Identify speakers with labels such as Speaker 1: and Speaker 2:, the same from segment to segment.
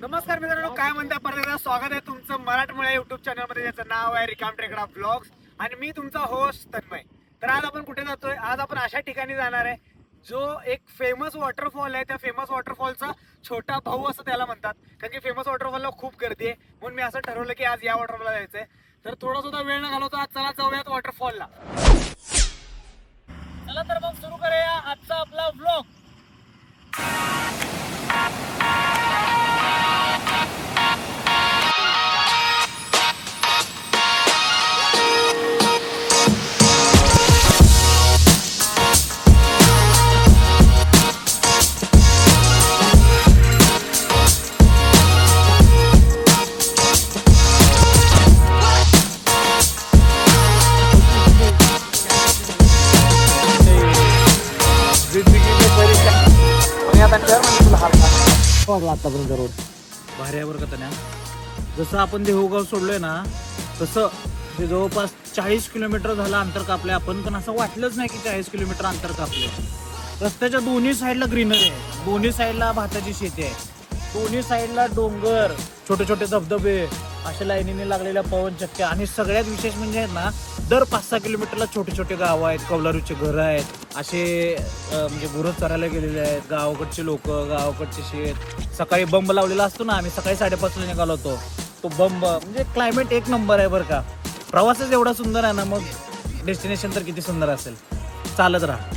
Speaker 1: नमस्कार मित्रांनो, काय म्हणता? परत एकदा स्वागत आहे तुमचं मराठमोळ्या युट्यूब चॅनलमध्ये, ज्याचं नाव आहे रिकाम टेकडा ब्लॉग्स आणि मी तुमचा होस्ट तन्मय. तर आज आपण कुठे जातोय? आज आपण अशा ठिकाणी जाणार आहे जो एक फेमस वॉटरफॉल आहे. त्या फेमस वॉटरफॉलचा छोटा भाऊ असं त्याला म्हणतात, कारण की फेमस वॉटरफॉलला खूप गर्दी आहे. म्हणून मी असं ठरवलं की आज या वॉटरफॉलला जायचंय. तर थोडा सुद्धा वेळ न घालवता आज चला जाऊयात वॉटरफॉलला. चला तर मग सुरू करूया आजचा आपला ब्लॉग. आतापर्यंत रोड भाऱ्यावर का तन्या, जसं आपण देहूगाव सोडलोय ना तसं हे जवळपास 40 किलोमीटर झालं अंतर कापलंय आपण. पण असं वाटलंच नाही की 40 किलोमीटर अंतर कापलंय. रस्त्याच्या दोन्ही साईडला ग्रीनरी आहे, दोन्ही साईडला भाताची शेती आहे, दोन्ही साईडला डोंगर, छोटे छोटे धबधबे, अशा लाईनीने लागलेल्या पवनचक्क्या आणि सगळ्यात विशेष म्हणजे ना दर 5-6 किलोमीटरला छोटे छोटे गाव आहेत, कौलारूचे घरं आहेत, असे म्हणजे गुरं चरायला गेलेले आहेत, गावाकडचे लोक, गावाकडचे शेत. सकाळी बंब लावलेला असतो ना, आम्ही सकाळी 5:30 निघालो होतो. तो बंब म्हणजे क्लायमेट एक नंबर आहे बरं का. प्रवासच एवढा सुंदर आहे ना, मग डेस्टिनेशन तर किती सुंदर असेल. चालत राहा.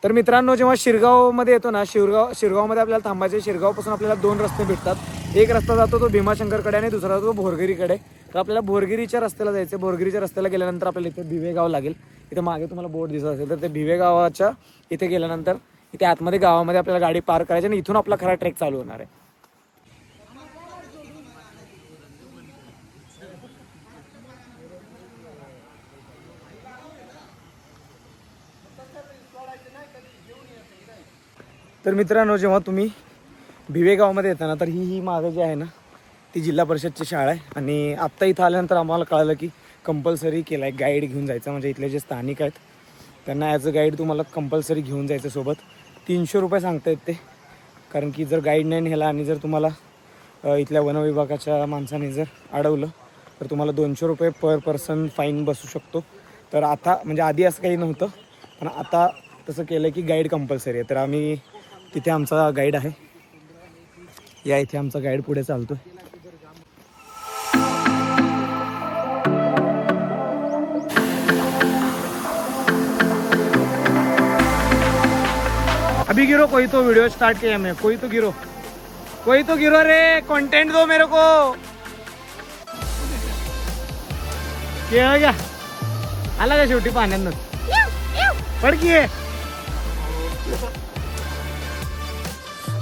Speaker 1: तर मित्रांनो, जेव्हा शिरगावमध्ये येतो ना, शिरगावमध्ये आपल्याला थांबायचे. शिरगावपासून आपल्याला 2 रस्ते भेटतात. एक रस्ता जातो तो भीमाशंकरकडे आणि दुसरा जातो भोरगिरीकडे. तर आपल्याला भोरगिरीच्या रस्त्याला जायचं. भोरगिरीच्या रस्त्याला गेल्यानंतर आपल्याला इथे भिवेगाव लागेल. इथे मागे तुम्हाला बोर्ड दिसत असेल तर ते भिवेगावाच्या इथे गेल्यानंतर इथे आतमध्ये गावामध्ये आपल्याला गाडी पार्क करायची आणि इथून आपला खरा ट्रेक चालू होणार आहे. तर मित्रांनो, जेव्हा तुम्ही भिवेगावमध्ये येता ना, तर ही मागं जी आहे ना ती जिल्हा परिषदची शाळा आहे. आणि आत्ता इथं आल्यानंतर आम्हाला कळालं की कंपल्सरी केलं आहे गाईड घेऊन जायचं. म्हणजे इथले जे स्थानिक आहेत त्यांना ॲज अ गाईड तुम्हाला कंपल्सरी घेऊन जायचं सोबत. 300 रुपये सांगतायत ते, कारण की जर गाईड नाही नेला आणि जर तुम्हाला इथल्या वनविभागाच्या माणसाने जर अडवलं तर तुम्हाला 200 रुपये पर पर्सन फाईन बसू शकतो. तर आता म्हणजे आधी असं काही नव्हतं, पण आता तसं केलं की गाईड कंपल्सरी आहे. तर आम्ही तिथे आमचा गाईड आहे, या इथे आमचा गाईड पुढे चालतो. अभी गिरो, कोई तो वीडियो स्टार्ट किया मैं, कोई तो गिरो रे, कंटेंट दो मेरे को. क्या आला का शेवटी पाण्यात पडकी आहे.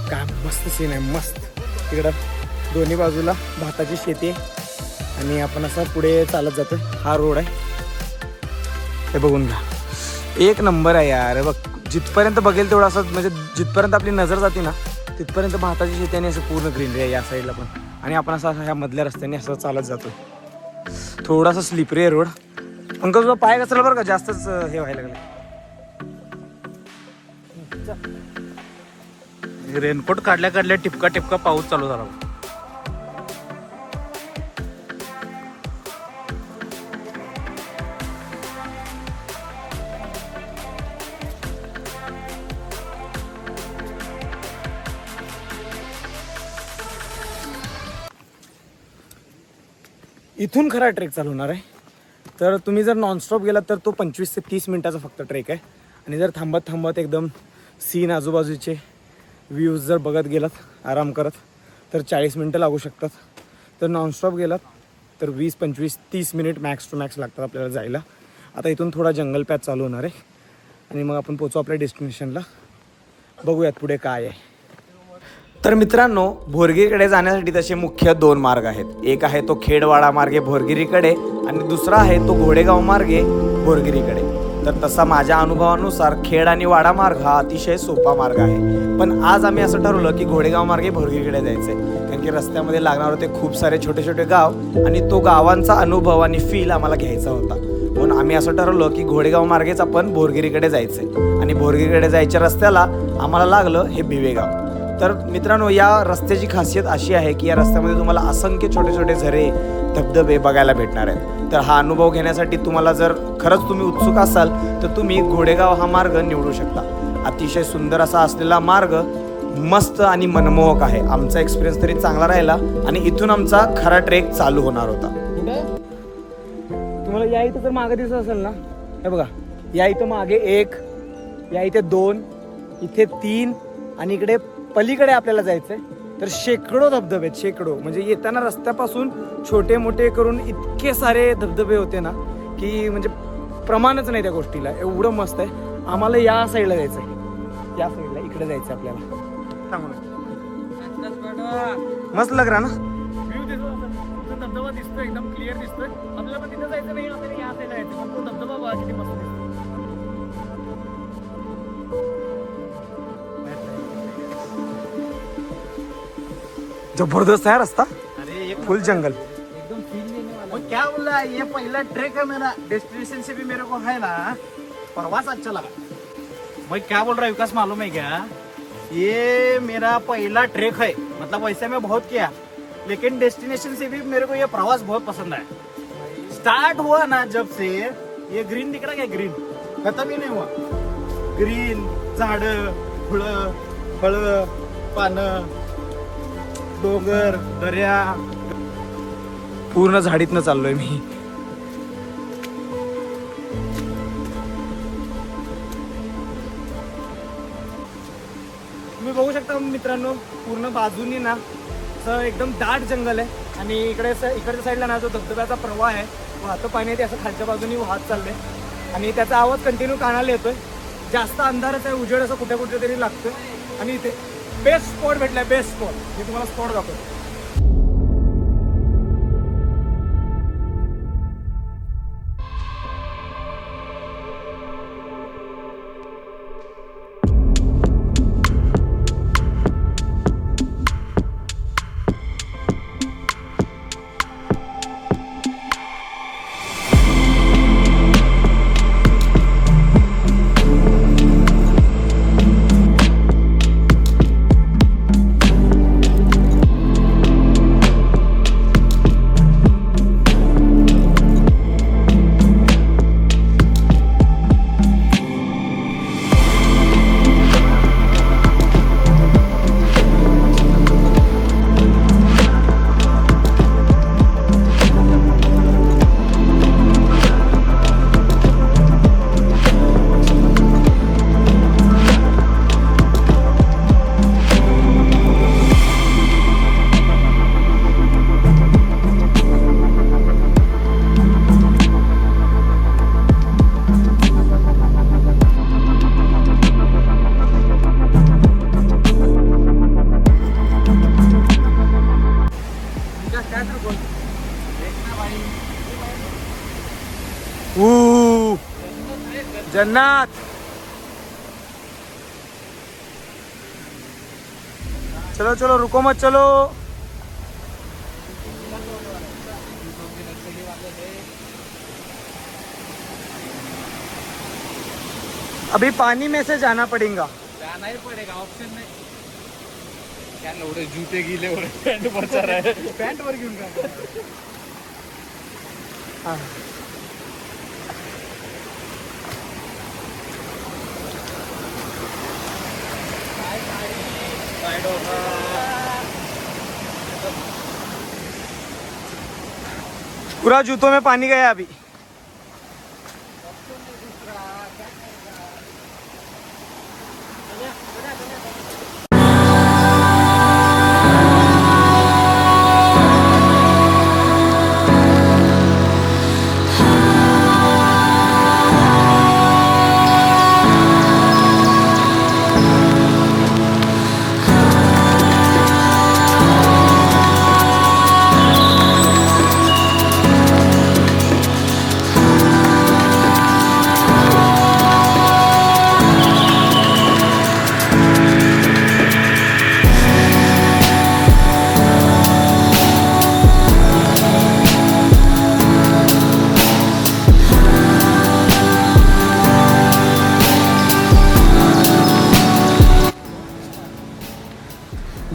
Speaker 1: काय मस्त सीन आहे, मस्त. तिकडं दोन्ही बाजूला भाताची शेती आहे आणि आपण असं पुढे चालत जातोय. हा रोड आहे, हे बघून घ्या, एक नंबर आहे यार. बघ, जिथपर्यंत बघेल तेवढं असं, म्हणजे जिथपर्यंत आपली नजर जाते ना तिथपर्यंत भाताची शेती आणि असं पूर्ण ग्रीनरी आहे या साईडला पण. आणि आपण असं ह्या मधल्या रस्त्याने असं चालत जातोय. थोडासा स्लिपरी आहे रोड. अंकल तुझा पाय घसरला बरं का, जास्तच हे व्हायला लागलं.
Speaker 2: रेनकोट काढल्या टिपका पाऊस चालू झाला.
Speaker 1: इथून खरा ट्रेक चालू होणार आहे. तर तुम्ही जर नॉनस्टॉप गेलात तर तो 25 ते 30 मिनिटाचा फक्त ट्रेक आहे. आणि जर थांबत एकदम सीन आजूबाजूचे व्ह्यूज जर बघत गेलात आराम करत तर 40 मिनटं लागू शकतात. तर नॉनस्टॉप गेलात तर 20, 25, 30 मिनिट मॅक्स टू मॅक्स लागतात आपल्याला जायला. आता इथून थोडा जंगल पॅथ चालू होणार आहे आणि मग आपण पोचू आपल्या डेस्टिनेशनला. बघूयात पुढे काय आहे. तर मित्रांनो, भोरगिरीकडे जाण्यासाठी तसे मुख्य 2 मार्ग आहेत. एक आहे तो खेडवाडा मार्गे भोरगिरीकडे आणि दुसरा आहे तो घोडेगाव मार्गे भोरगिरीकडे.
Speaker 3: तर तसा माझ्या अनुभवानुसार खेड आणि वाडा मार्ग हा अतिशय सोपा मार्ग आहे. पण आज आम्ही असं ठरवलं की घोडेगाव मार्गे भोरगीकडे जायचं आहे, कारण की रस्त्यामध्ये लागणार होते खूप सारे छोटे छोटे गाव आणि तो गावांचा अनुभव आणि फील आम्हाला घ्यायचा होता. म्हणून आम्ही असं ठरवलं की घोडेगाव मार्गेच आपण भोरगिरीकडे जायचं आणि भोरगिरीकडे जायच्या रस्त्याला आम्हाला लागलं हे भिवेगाव. तर मित्रांनो, या रस्त्याची खासियत अशी आहे की या रस्त्यामध्ये तुम्हाला असंख्य छोटे छोटे झरे धबधबे बघायला भेटणार आहेत. तर हा अनुभव घेण्यासाठी तुम्हाला जर खरंच तुम्ही उत्सुक असाल तर तुम्ही घोडेगाव हा मार्ग निवडू शकता. अतिशय सुंदर असा असलेला मार्ग, मस्त आणि मनमोहक आहे. आमचा एक्सपिरियन्स तरी चांगला राहिला आणि इथून आमचा खरा ट्रेक चालू होणार होता. तुम्हाला या इथं जर मागे दिसत असेल ना, हे बघा, या इथं मागे 1, या इथे 2, इथे 3 आणि इकडे पलीकडे आपल्याला जायचंय. तर शेकडो धबधबे आहेत, शेकडो. म्हणजे येताना रस्त्यापासून छोटे मोठे करून इतके सारे धबधबे होते ना की म्हणजे प्रमाणच नाही त्या गोष्टीला. एवढं मस्त आहे. आम्हाला या साईडला जायचंय, या साईडला इकडे जायचं आपल्याला. मस्त लग रहा ना. व्ह्यू दिसतो, धबधबा दिसतोय, एकदम क्लिअर दिसतोय. आपल्याला पण तिथं जायचं नाही, आपल्याला या साईडला जायचं. पण तो धबधबा बघा किती मस्त दिसतो. जबरदस्त है रास्ता,
Speaker 1: अरे
Speaker 3: फुल जंगल.
Speaker 1: एकदम फील देने वाला. और क्या बोल रहा है, ये पहला ट्रेक है मेरा. डेस्टिनेशन से भी मेरे को है ना प्रवास अच्छा लगा. मैं क्या बोल रहा हूँ विकास, मालूम है क्या, ये मेरा पहला ट्रेक है. मतलब वैसे मैं बहुत किया, लेकिन डेस्टिनेशन से भी मेरे को ये प्रवास बहुत पसंद है. स्टार्ट हुआ ना जब से, ये ग्रीन दिख रहा है, ग्रीन खत्म ही नहीं हुआ. ग्रीन झाड, फुलं, फळं, पानं, डोंगर, दर्या,
Speaker 3: पूर्ण झाडीतनं चाललोय मी. तुम्ही बघू शकता मित्रांनो, पूर्ण बाजूनी ना असं एकदम दाट जंगल आहे आणि इकडच्या साईडला ना जो धबधब्याचा प्रवाह आहे, वाहतं पाणी ते असं खालच्या बाजूनी वाहत चाललंय आणि त्याचा आवाज कंटिन्यू कानाला येतोय. जास्त अंधारच आहे, उजेड असं कुठे कुठे तरी लागतोय. आणि इथे बेस्ट स्पॉट भेटलाय, बेस्ट स्पॉट. मी तुम्हाला स्पॉट दाखवतो. जन्नत. चलो चलो, रुको मत, चलो. अभी पानी में से जाना पड़ेगा.
Speaker 1: जाना ही पड़ेगा, ऑप्शन नहीं. क्या एवढे जूते गीले हो रहे, पॅन्ट वर चढ आहे, पॅन्ट वर घेऊन का.
Speaker 3: हाँ. पूरा जूतों में पानी गया अभी.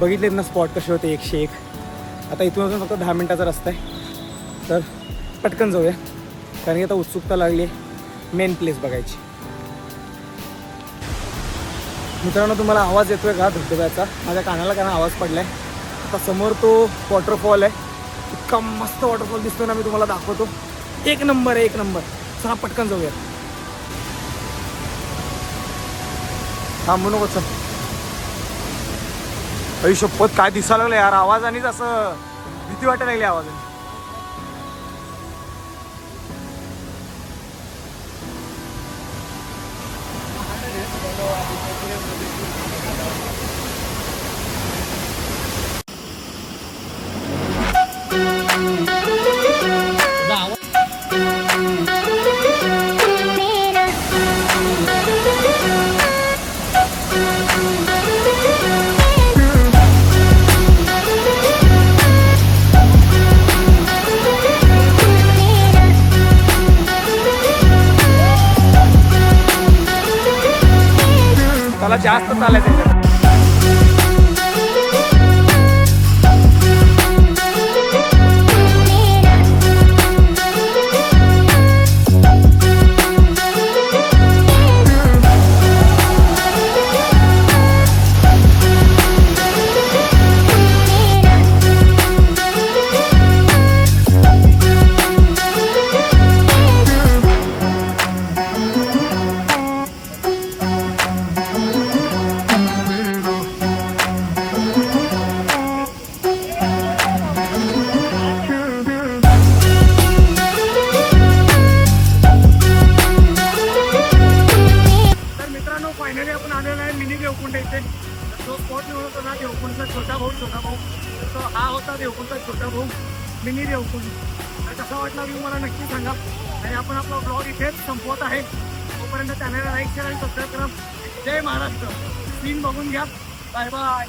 Speaker 3: बघितलेत ना स्पॉट कसे होते 101. आता इथून अजून फक्त 10 मिनटाचा रस्ता आहे, तर पटकन जाऊया कारण की आता उत्सुकता लागली आहे मेन प्लेस बघायची. मित्रांनो तुम्हाला आवाज येतोय का धबधब्याचा? माझ्या कानाला कारण आवाज पडला आहे. आता समोर तो वॉटरफॉल आहे, इतका मस्त वॉटरफॉल दिसतो ना, मी तुम्हाला दाखवतो. एक नंबर आहे, एक नंबर. चला पटकन जाऊया. थांबू नको, चल. अई शपथ काय दिसायला लागलं यार, आवाजानेच असं भीती वाटायला लागली आवाजाने. त्याला जास्त चालायचं. फायनली आपण आलेलो आहे मिनी देवकुंड इथे. जो स्पॉट निवडत होता ना देवकुंडचा छोटा भाऊ, तो हा होता देवकुंडचा छोटा भाऊ मिनी देवकुंड. तर कसा वाटला व्ह्यू मला नक्की सांगा. आणि आपण आपला ब्लॉग इथेच संपवत आहे. तोपर्यंत चॅनलला लाईक शेअर आणि सबस्क्राईब करा. जय महाराष्ट्र. सीन बघून घ्या. Bye bye.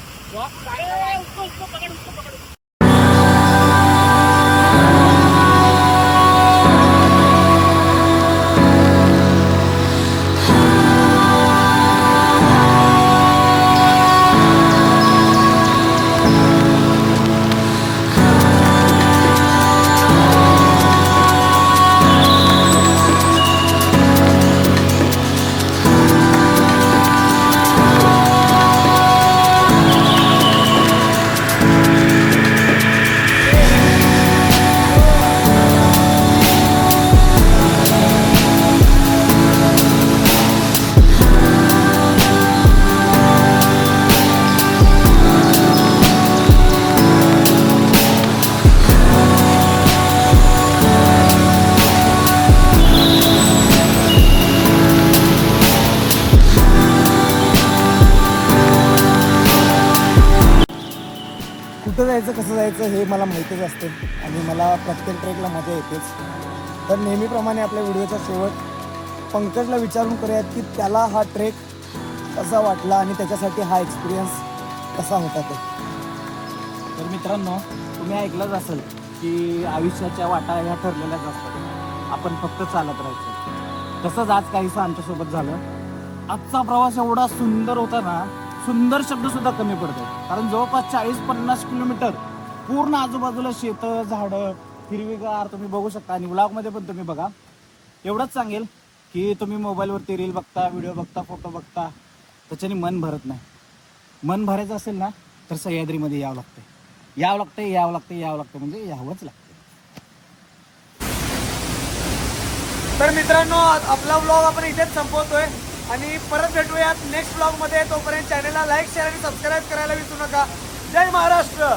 Speaker 3: कुठं जायचं कसं जायचं हे मला माहीतच असते आणि मला प्रत्येक ट्रेकला मजा येतेच. तर नेहमीप्रमाणे आपल्या व्हिडिओचा शेवट पंकजला विचारून करूयात की त्याला हा ट्रेक कसा वाटला आणि त्याच्यासाठी हा एक्सपिरियन्स कसा होता ते.
Speaker 1: तर मित्रांनो तुम्ही ऐकलंच असेल की आयुष्याच्या वाटा ह्या ठरलेल्याच असतात, आपण फक्त चालत राहायचं. तसंच आज काहीसं आमच्यासोबत झालं. आजचा प्रवास एवढा सुंदर होता ना, सुंदर शब्दसुद्धा कमी पडतो. कारण जवळपास 40-50 किलोमीटर पूर्ण आजूबाजूला शेतं, झाडं, हिरवीगार तुम्ही बघू शकता. आणि व्लॉगमध्ये पण तुम्ही बघा. एवढंच सांगेल की तुम्ही मोबाईलवरती रील बघता, व्हिडिओ बघता, फोटो बघता, त्याच्याने मन भरत नाही. मन भरायचं असेल ना तर सह्याद्रीमध्ये यावं लागतं म्हणजे यावंच लागतं.
Speaker 3: तर मित्रांनो आपला व्लॉग आपण इथेच संपवतोय आणि परत भेटूयात नेक्स्ट व्लॉगमध्ये. तोपर्यंत चॅनलला लाईक शेअर आणि सबस्क्राईब करायला विसरू नका. जय महाराष्ट्र.